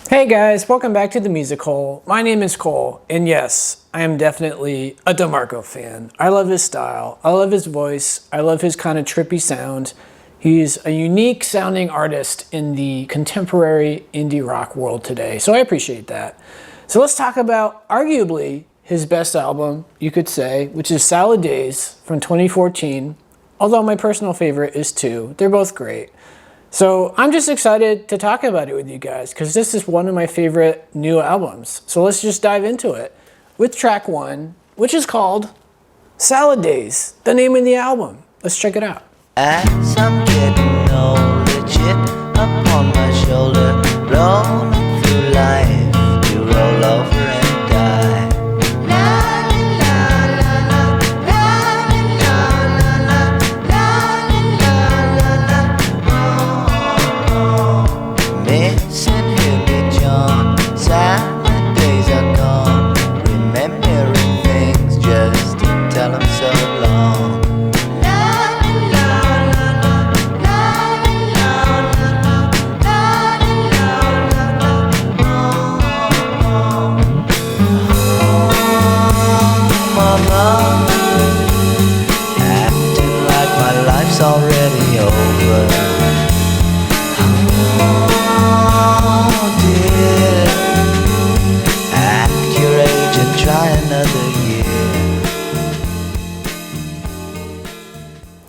Hey guys, welcome back to the Music Hole. My name is Cole, and yes, I am definitely a DeMarco fan. I love his style, I love his voice, I love his kind of trippy sound. He's a unique sounding artist in the contemporary indie rock world today, so I appreciate that. So let's talk about arguably his best album, you could say, which is Salad Days from 2014, although my personal favorite is 2. They're both great. So I'm just excited to talk about it with you guys because this is one of my favorite new albums. So let's just dive into it with track 1, which is called Salad Days, the name of the album. Let's check it out. As I'm getting older, chip upon my shoulder, rolling through life, you roll over and die. Missing Hippie John, salad days are gone, remembering things just to tell them so long. Mama, acting like my life's already over. Oh dear, act your age and try another year.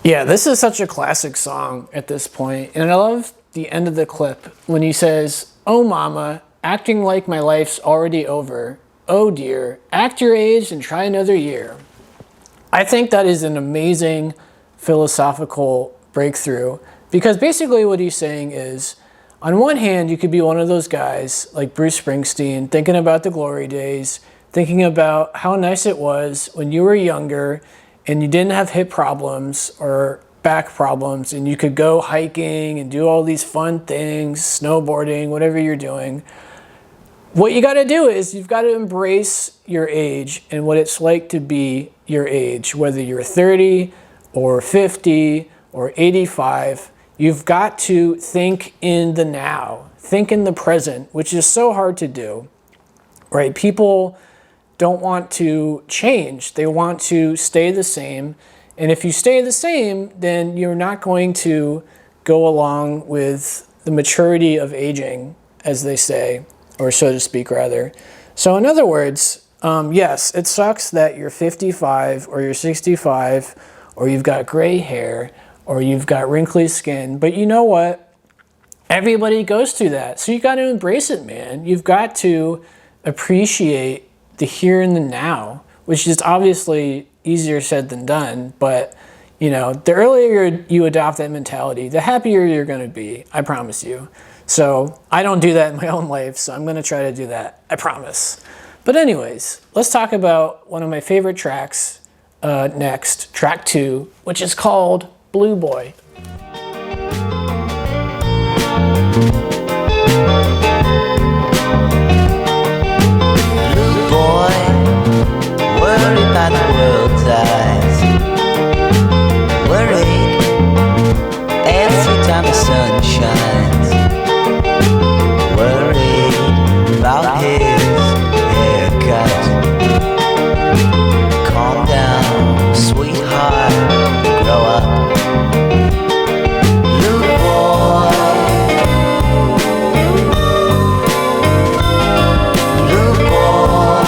Yeah, this is such a classic song at this point, and I love the end of the clip when he says, "Oh mama, acting like my life's already over. Oh dear, act your age and try another year." I think that is an amazing philosophical breakthrough because basically what he's saying is, on one hand, you could be one of those guys like Bruce Springsteen thinking about the glory days, thinking about how nice it was when you were younger and you didn't have hip problems or back problems and you could go hiking and do all these fun things, snowboarding, whatever you're doing. What you got to do is you've got to embrace your age and what it's like to be your age, whether you're 30 or 50 or 85. You've got to think in the now, think in the present, which is so hard to do, right? People don't want to change. They want to stay the same. And if you stay the same, then you're not going to go along with the maturity of aging, as they say, or so to speak, rather. So in other words, yes, it sucks that you're 55 or you're 65 or you've got gray hair or you've got wrinkly skin, but you know what? Everybody goes through that. So you got to embrace it, man. You've got to appreciate the here and the now, which is obviously easier said than done, but you know, the earlier you adopt that mentality, the happier you're going to be, I promise you. So I don't do that in my own life, so I'm going to try to do that, I promise. But anyways, let's talk about one of my favorite tracks next, track 2, which is called Blue Boy. Blue boy, worried by the world's eyes, worried every time the sun shines, worried about his haircut. Calm down, sweetheart, grow up. Blue boy, blue boy.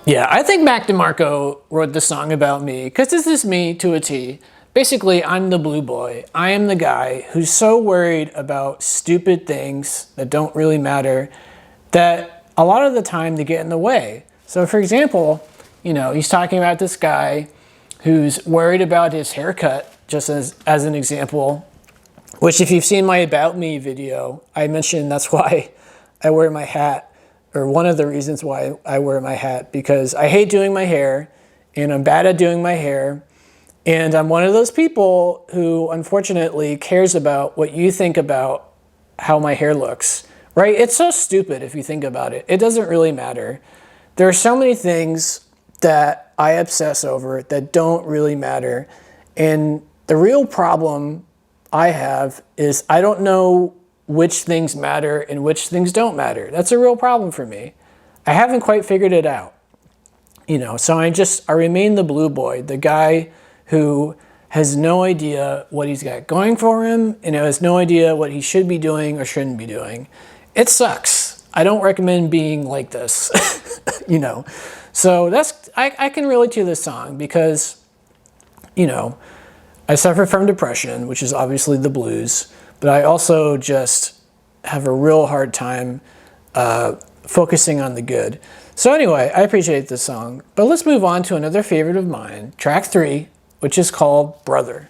Yeah, I think Mac DeMarco wrote the song about me because this is me to a T. Basically, I'm the blue boy. I am the guy who's so worried about stupid things that don't really matter that a lot of the time they get in the way. So for example, you know, he's talking about this guy who's worried about his haircut, just as an example, which if you've seen my About Me video, I mentioned that's why I wear my hat, or one of the reasons why I wear my hat, because I hate doing my hair and I'm bad at doing my hair. And I'm one of those people who unfortunately cares about what you think about how my hair looks, right? It's so stupid if you think about it. It doesn't really matter. There are so many things that I obsess over that don't really matter. And the real problem I have is I don't know which things matter and which things don't matter. That's a real problem for me. I haven't quite figured it out. So I remain the blue boy, the guy who has no idea what he's got going for him and has no idea what he should be doing or shouldn't be doing. It sucks. I don't recommend being like this, So I can relate to this song because, I suffer from depression, which is obviously the blues, but I also just have a real hard time focusing on the good. So anyway, I appreciate this song, but let's move on to another favorite of mine, track 3, which is called Brother.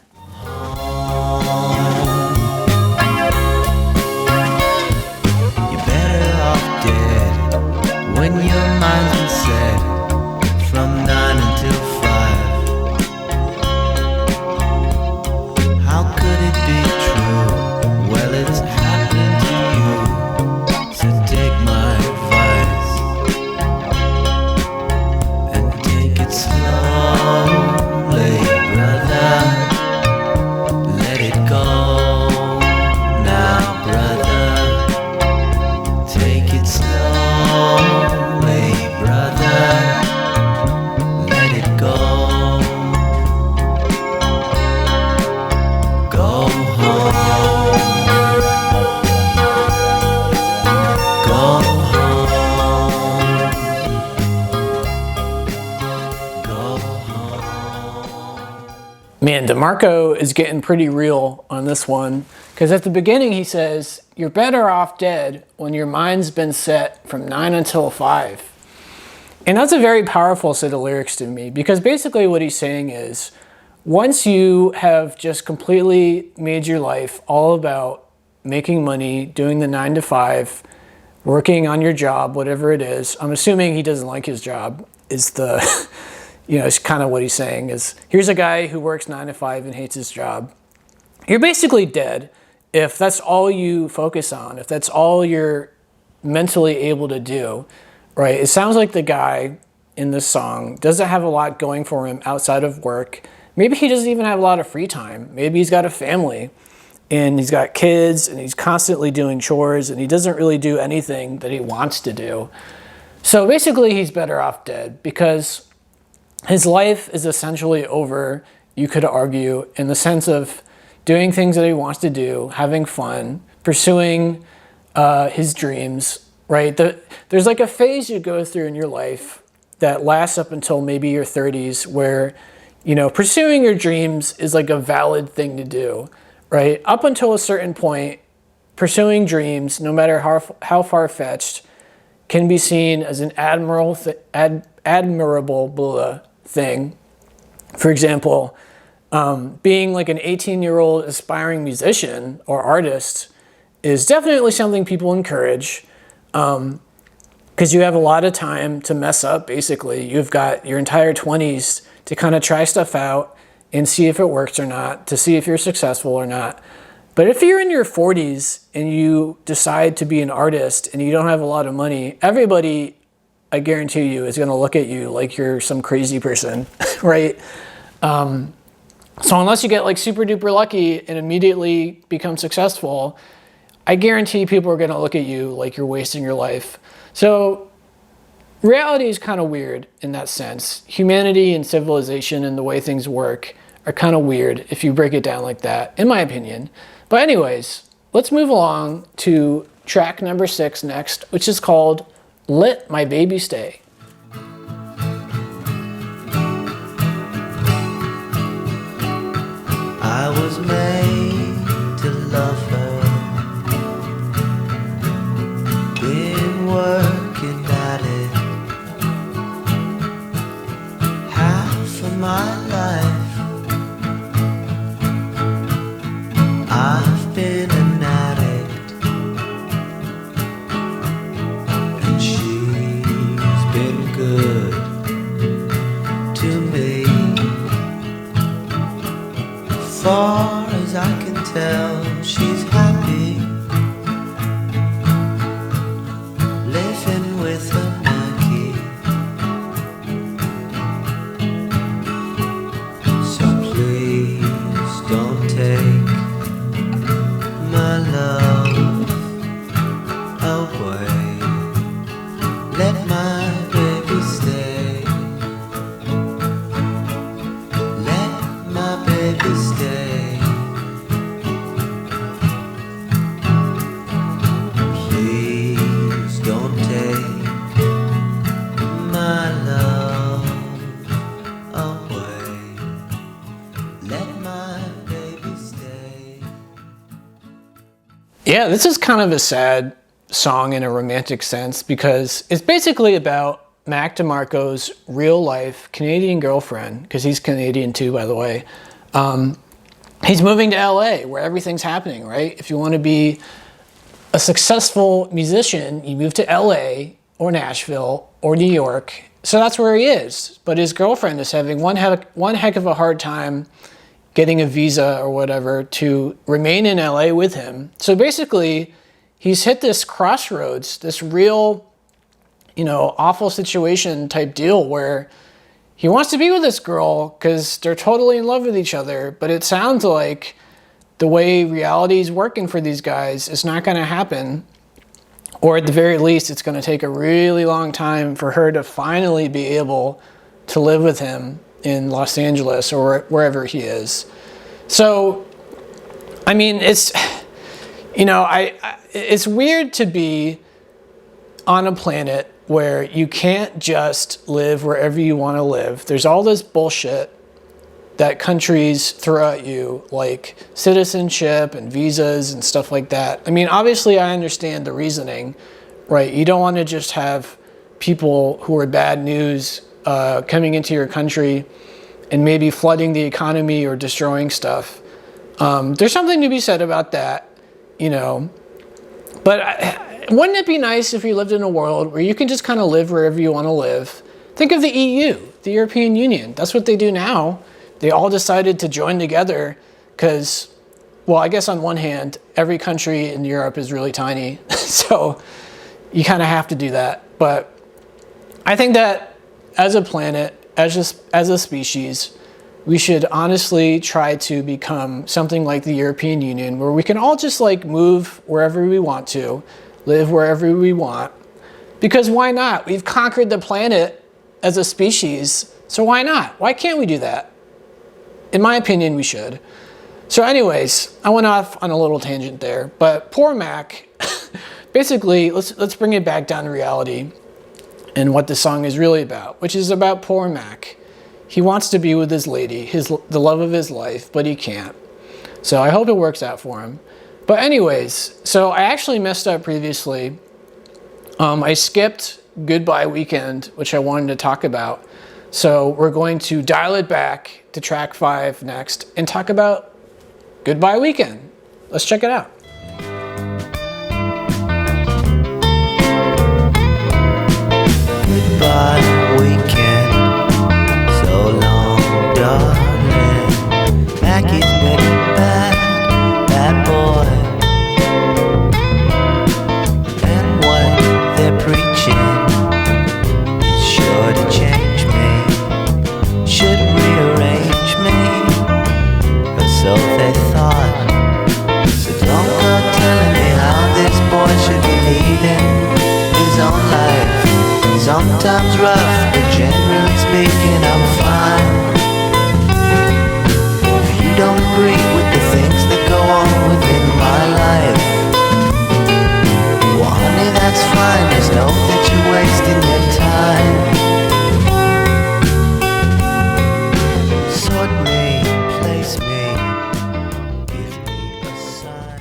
You're better off dead when your mind's been set from 9 until 5. How could it be true? Well, it's happened to you, so take my advice and take it slowly, brother. Let it go now, brother. Take it slowly, brother. Let it go. Go home. Go home. Go home. Man, DeMarco is getting pretty real on this one because at the beginning he says, you're better off dead when your mind's been set from 9 until 5. And that's a very powerful set of lyrics to me because basically what he's saying is once you have just completely made your life all about making money, doing the 9 to 5, working on your job, whatever it is, I'm assuming he doesn't like his job is the, it's kind of what he's saying is here's a guy who works 9 to 5 and hates his job. You're basically dead if that's all you focus on, if that's all you're mentally able to do, right? It sounds like the guy in this song doesn't have a lot going for him outside of work. Maybe he doesn't even have a lot of free time. Maybe he's got a family and he's got kids and he's constantly doing chores and he doesn't really do anything that he wants to do. So basically he's better off dead because his life is essentially over, you could argue, in the sense of doing things that he wants to do, having fun, pursuing his dreams, right? There's like a phase you go through in your life that lasts up until maybe your 30s where, pursuing your dreams is like a valid thing to do, right? Up until a certain point, pursuing dreams, no matter how far-fetched, can be seen as an admirable thing. For example, being like an 18-year-old aspiring musician or artist is definitely something people encourage because you have a lot of time to mess up, basically. You've got your entire 20s to kind of try stuff out and see if it works or not, to see if you're successful or not. But if you're in your 40s and you decide to be an artist and you don't have a lot of money, everybody, I guarantee you, is going to look at you like you're some crazy person, right? So unless you get like super duper lucky and immediately become successful, I guarantee people are going to look at you like you're wasting your life. So reality is kind of weird in that sense. Humanity and civilization and the way things work are kind of weird if you break it down like that, in my opinion. But anyways, let's move along to track number 6 next, which is called Let My Baby Stay. I was made to love her. Been working at it half of my life. I've been an addict, and she's been good to me. Far as Yeah, this is kind of a sad song in a romantic sense because it's basically about Mac DeMarco's real life Canadian girlfriend, because he's Canadian too, by the way. He's moving to LA where everything's happening, right? If you want to be a successful musician, you move to LA or Nashville or New York. So that's where he is. But his girlfriend is having one heck of a hard time getting a visa or whatever to remain in LA with him. So basically, he's hit this crossroads, this real, awful situation type deal where he wants to be with this girl because they're totally in love with each other, but it sounds like the way reality is working for these guys is not going to happen. Or at the very least, it's going to take a really long time for her to finally be able to live with him in Los Angeles or wherever he is. So, I mean, it's, it's weird to be on a planet where you can't just live wherever you want to live. There's all this bullshit that countries throw at you, like citizenship and visas and stuff like that. I mean, obviously I understand the reasoning, right? You don't want to just have people who are bad news coming into your country and maybe flooding the economy or destroying stuff. There's something to be said about that, But wouldn't it be nice if you lived in a world where you can just kind of live wherever you want to live? Think of the EU, the European Union. That's what they do now. They all decided to join together because, well, I guess on one hand, every country in Europe is really tiny. So you kind of have to do that. But I think that as a planet, as a species, we should honestly try to become something like the European Union, where we can all just move wherever we want to, live wherever we want. Because why not? We've conquered the planet as a species, so why not? Why can't we do that? In my opinion, we should. So anyways, I went off on a little tangent there, but poor Mac, basically, let's bring it back down to reality and what the song is really about, which is about poor Mac. He wants to be with his lady, the love of his life, but he can't. So I hope it works out for him. But anyways, so I actually messed up previously. I skipped Goodbye Weekend, which I wanted to talk about. So we're going to dial it back to track 5 next and talk about Goodbye Weekend. Let's check it out. Goodbye weekend, so long, darling. Mackie's been a bad boy, and what they're preaching is sure to change me, should rearrange me, or so they thought. So don't go telling me how this boy should be leading his own life. Sometimes rough, but generally speaking, I'm fine. If you don't agree with the things that go on within my life, well, honey, that's fine. Just know that you're wasting your time. Sort me, place me, give me a sign.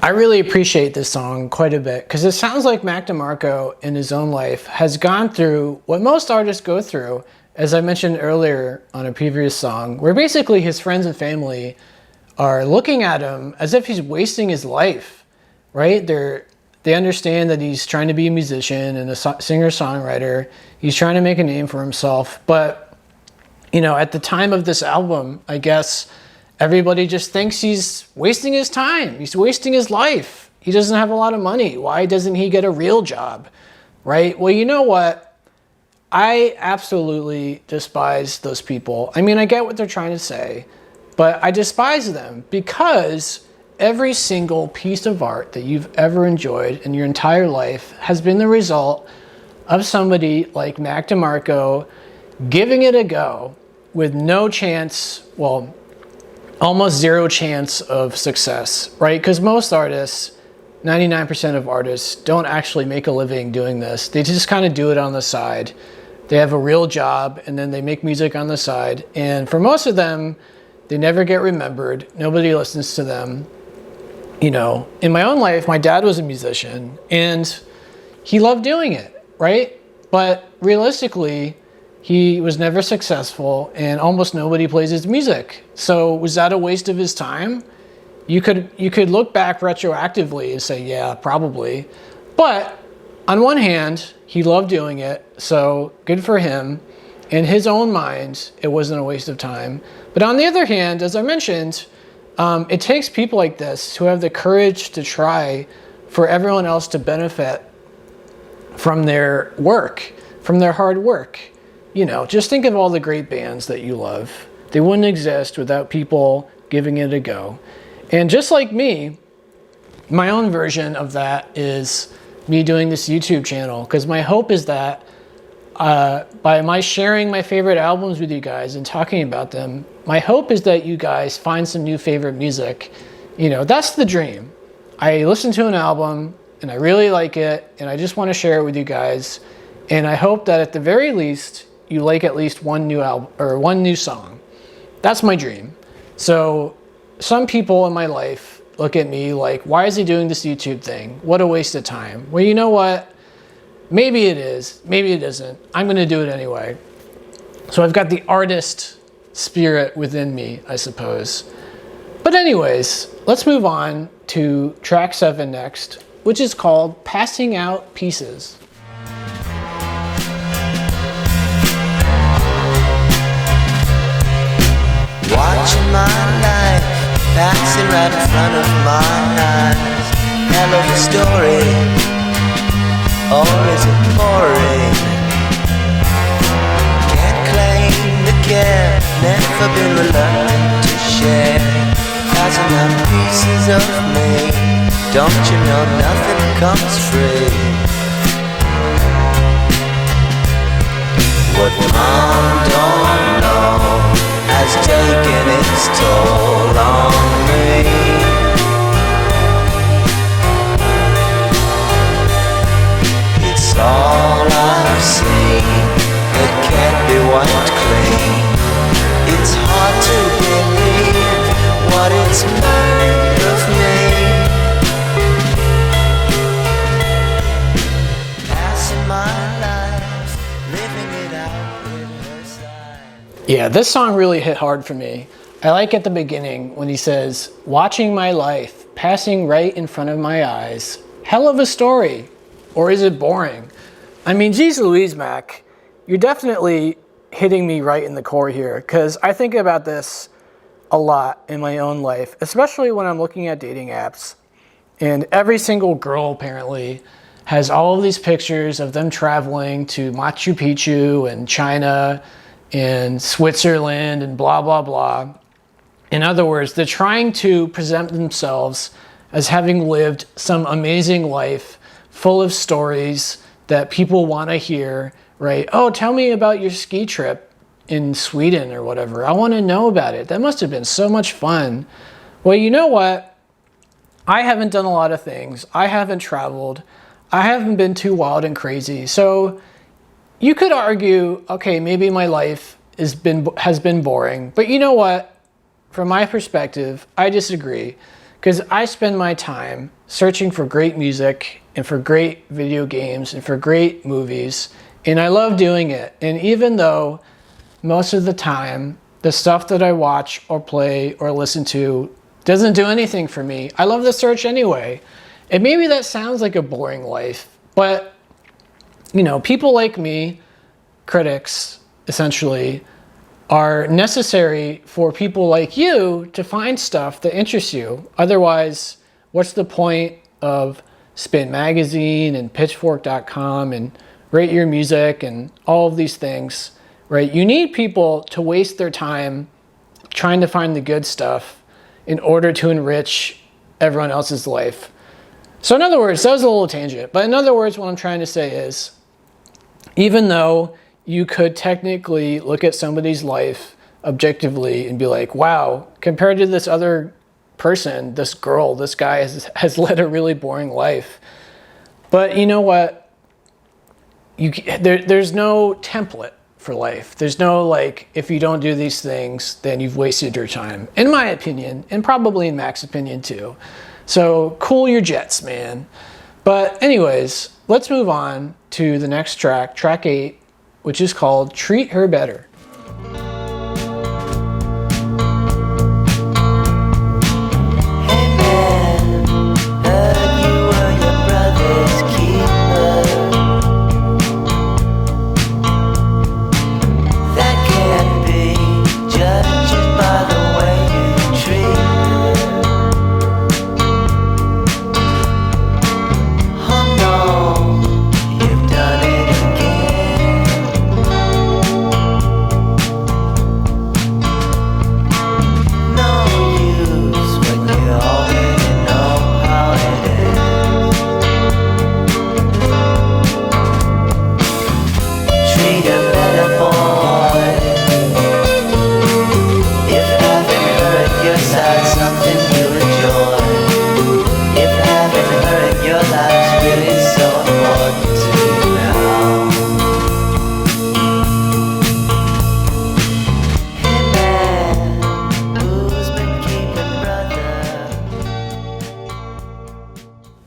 I really appreciate this song quite a bit because it sounds like Mac DeMarco in his own life has gone through what most artists go through, as I mentioned earlier on a previous song, where basically his friends and family are looking at him as if he's wasting his life, right? They understand that he's trying to be a musician and a singer-songwriter. He's trying to make a name for himself. But, at the time of this album, I guess everybody just thinks he's wasting his time. He's wasting his life. He doesn't have a lot of money. Why doesn't he get a real job, right? Well, you know what? I absolutely despise those people. I mean, I get what they're trying to say, but I despise them because every single piece of art that you've ever enjoyed in your entire life has been the result of somebody like Mac DeMarco giving it a go with no chance, well, almost zero chance of success, right? Because most artists, 99% of artists, don't actually make a living doing this. They just kind of do it on the side. They have a real job and then they make music on the side. And for most of them, they never get remembered. Nobody listens to them. in my own life, my dad was a musician and he loved doing it, right? But realistically, he was never successful and almost nobody plays his music. So was that a waste of his time? You could look back retroactively and say, yeah, probably. But on one hand, he loved doing it, so good for him. In his own mind, it wasn't a waste of time. But on the other hand, as I mentioned, it takes people like this who have the courage to try for everyone else to benefit from their work, from their hard work. Just think of all the great bands that you love. They wouldn't exist without people giving it a go. And just like me, my own version of that is me doing this YouTube channel, because my hope is that by my sharing my favorite albums with you guys and talking about them, my hope is that you guys find some new favorite music. That's the dream. I listen to an album and I really like it and I just want to share it with you guys. And I hope that at the very least, you like at least one new album or one new song. That's my dream. So some people in my life look at me like, why is he doing this YouTube thing? What a waste of time. Well, you know what? Maybe it is, maybe it isn't. I'm gonna do it anyway. So I've got the artist spirit within me, I suppose. But anyways, let's move on to track 7 next, which is called Passing Out Pieces. Watching my life passing right in front of my eyes. Hell of a story, or is it boring? Can't claim to care, never been reluctant to share. Passing out pieces of me, don't you know nothing comes free? What mom don't know has taken its toll on me. It's all I've seen, it can't be wiped clean. It's hard to believe what it's made of me. Passing my life, living it out with her side. Yeah, this song really hit hard for me. I like at the beginning when he says, watching my life passing right in front of my eyes. Hell of a story. Or is it boring? I mean, geez Louise, Mac, you're definitely hitting me right in the core here, because I think about this a lot in my own life, especially when I'm looking at dating apps. And every single girl apparently has all of these pictures of them traveling to Machu Picchu and China and Switzerland and blah, blah, blah. In other words, they're trying to present themselves as having lived some amazing life full of stories that people want to hear, right? Oh, tell me about your ski trip in Sweden or whatever. I want to know about it. That must have been so much fun. Well, you know what? I haven't done a lot of things. I haven't traveled. I haven't been too wild and crazy. So you could argue, okay, maybe my life has been boring. But you know what? From my perspective, I disagree, because I spend my time searching for great music and for great video games and for great movies, and I love doing it. And even though most of the time the stuff that I watch or play or listen to doesn't do anything for me, I love the search anyway. And maybe that sounds like a boring life, but people like me, critics essentially, are necessary for people like you to find stuff that interests you. Otherwise, what's the point of Spin Magazine and Pitchfork.com and Rate Your Music and all of these things, right? You need people to waste their time trying to find the good stuff in order to enrich everyone else's life. So in other words, that was a little tangent, but in other words, what I'm trying to say is, even though you could technically look at somebody's life objectively and be like, wow, compared to this other person, this girl, this guy has led a really boring life. But you know what? There's no template for life. There's no like, if you don't do these things, then you've wasted your time, in my opinion, and probably in Mac's opinion too. So cool your jets, man. But anyways, let's move on to the next track, track 8, which is called Treat Her Better.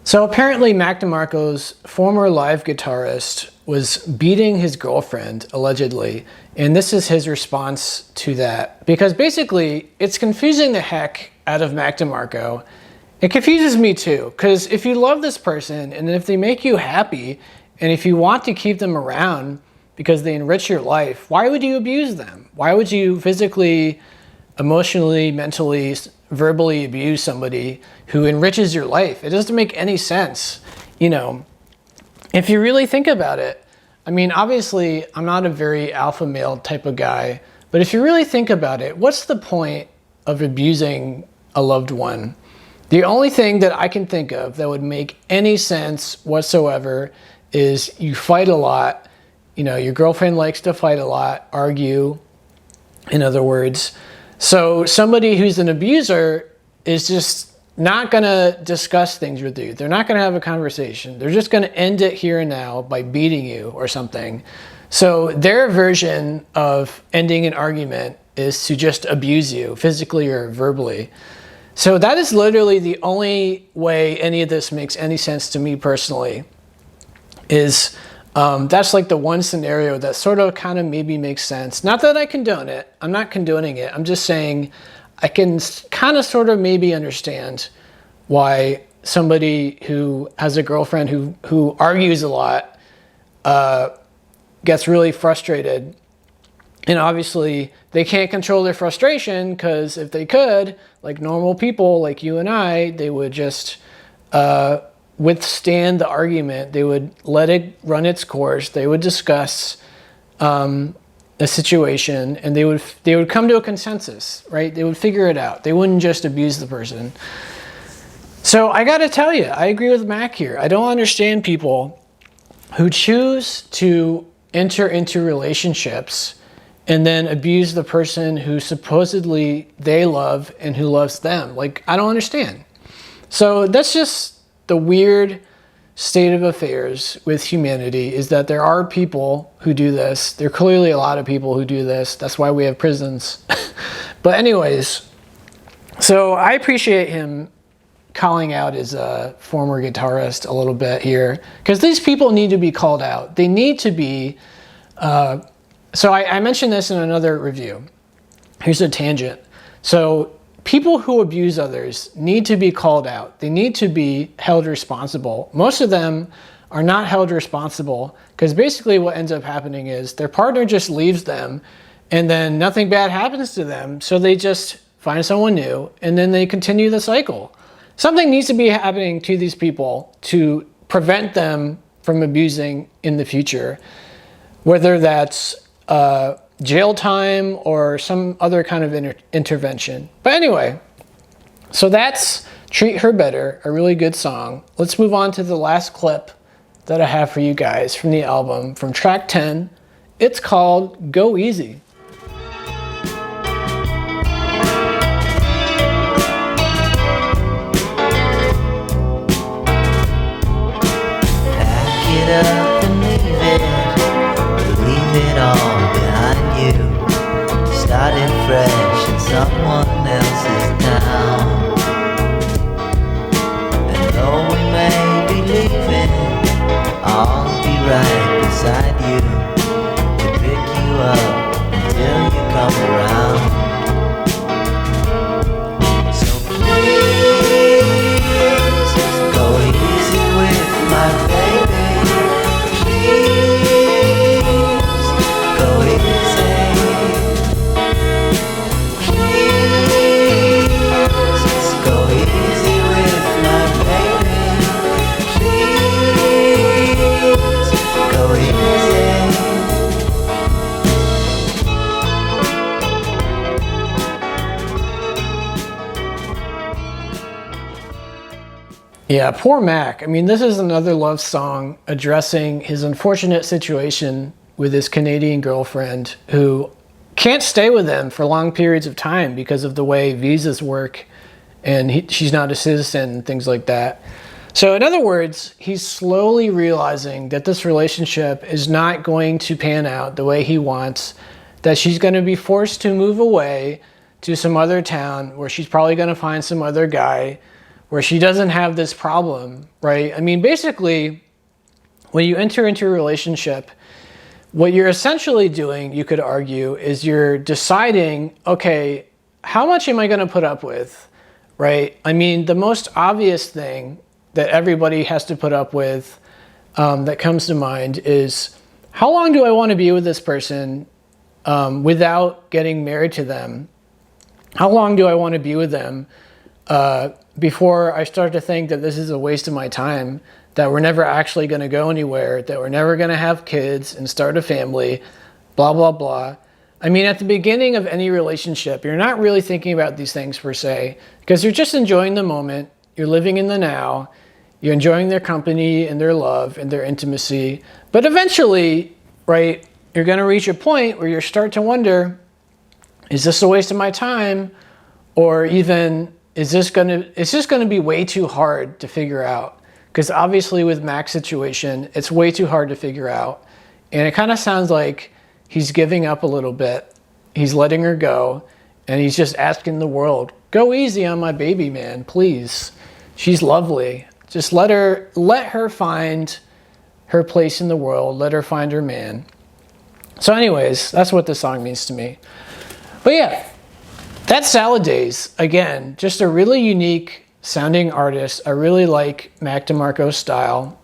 So apparently Mac DeMarco's former live guitarist was beating his girlfriend, allegedly, and this is his response to that. Because basically, it's confusing the heck out of Mac DeMarco. It confuses me too, because if you love this person, and if they make you happy, and if you want to keep them around because they enrich your life, why would you abuse them? Why would you physically, emotionally, mentally, verbally abuse somebody who enriches your life? It doesn't make any sense. You know, if you really think about it, I mean, obviously I'm not a very alpha male type of guy, but if you really think about it, what's the point of abusing a loved one? The only thing that I can think of that would make any sense whatsoever is you fight a lot, you know, your girlfriend likes to fight a lot, argue, in other words. So somebody who's an abuser is just not going to discuss things with you. They're not going to have a conversation. They're just going to end it here and now by beating you or something. So their version of ending an argument is to just abuse you physically or verbally. So that is literally the only way any of this makes any sense to me personally, is that's like the one scenario that sort of kind of maybe makes sense. Not that I condone it. I'm not condoning it. I'm just saying I can kind of sort of maybe understand why somebody who has a girlfriend who argues a lot gets really frustrated. And obviously they can't control their frustration, because if they could, like normal people like you and I, they would just withstand the argument. They would let it run its course. They would discuss a situation, and they would come to a consensus, right? They would figure it out. They wouldn't just abuse the person. So I got to tell you, I agree with Mac here. I don't understand people who choose to enter into relationships and then abuse the person who supposedly they love and who loves them. Like, I don't understand. So that's just the weird state of affairs with humanity, is that there are people who do this. There are clearly a lot of people who do this. That's why we have prisons. But anyways, so I appreciate him calling out his former guitarist a little bit here, because these people need to be called out. They need to be... So I mentioned this in another review. Here's a tangent. So people who abuse others need to be called out. They need to be held responsible. Most of them are not held responsible, because basically what ends up happening is their partner just leaves them, and then nothing bad happens to them. So they just find someone new, and then they continue the cycle. Something needs to be happening to these people to prevent them from abusing in the future, whether that's jail time or some other kind of intervention. But anyway, so that's Treat Her Better, a really good song. Let's move on to the last clip that I have for you guys from the album, from track 10. It's called Go Easy. Pack it up and leave it all behind you. Starting fresh in someone else's town. Yeah, poor Mac. I mean, this is another love song addressing his unfortunate situation with his Canadian girlfriend who can't stay with him for long periods of time because of the way visas work, and she's not a citizen and things like that. So in other words, he's slowly realizing that this relationship is not going to pan out the way he wants, that she's going to be forced to move away to some other town where she's probably going to find some other guy where she doesn't have this problem, right? I mean, basically, when you enter into a relationship, what you're essentially doing, you could argue, is you're deciding, okay, how much am I going to put up with, right? I mean, the most obvious thing that everybody has to put up with that comes to mind is, how long do I want to be with this person without getting married to them? How long do I want to be with them before I start to think that this is a waste of my time, that we're never actually going to go anywhere, that we're never going to have kids and start a family, blah, blah, blah. I mean, at the beginning of any relationship, you're not really thinking about these things per se, because you're just enjoying the moment, you're living in the now, you're enjoying their company and their love and their intimacy. But eventually, right, you're going to reach a point where you start to wonder, is this a waste of my time? Or even, is this going to be way too hard to figure out? Because obviously with Mac's situation, it's way too hard to figure out. And it kind of sounds like he's giving up a little bit. He's letting her go. And he's just asking the world, go easy on my baby, man, please. She's lovely. Just let her find her place in the world. Let her find her man. So anyways, that's what this song means to me. But yeah, that's Salad Days. Again, just a really unique sounding artist. I really like Mac DeMarco's style.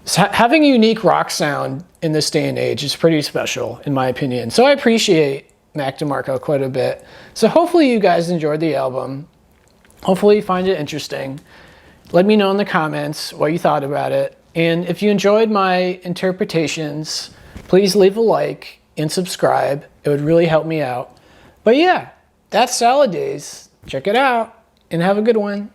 Having a unique rock sound in this day and age is pretty special, in my opinion. So I appreciate Mac DeMarco quite a bit. So hopefully you guys enjoyed the album. Hopefully you find it interesting. Let me know in the comments what you thought about it. And if you enjoyed my interpretations, please leave a like and subscribe. It would really help me out. But yeah, that's Salad Days. Check it out and have a good one.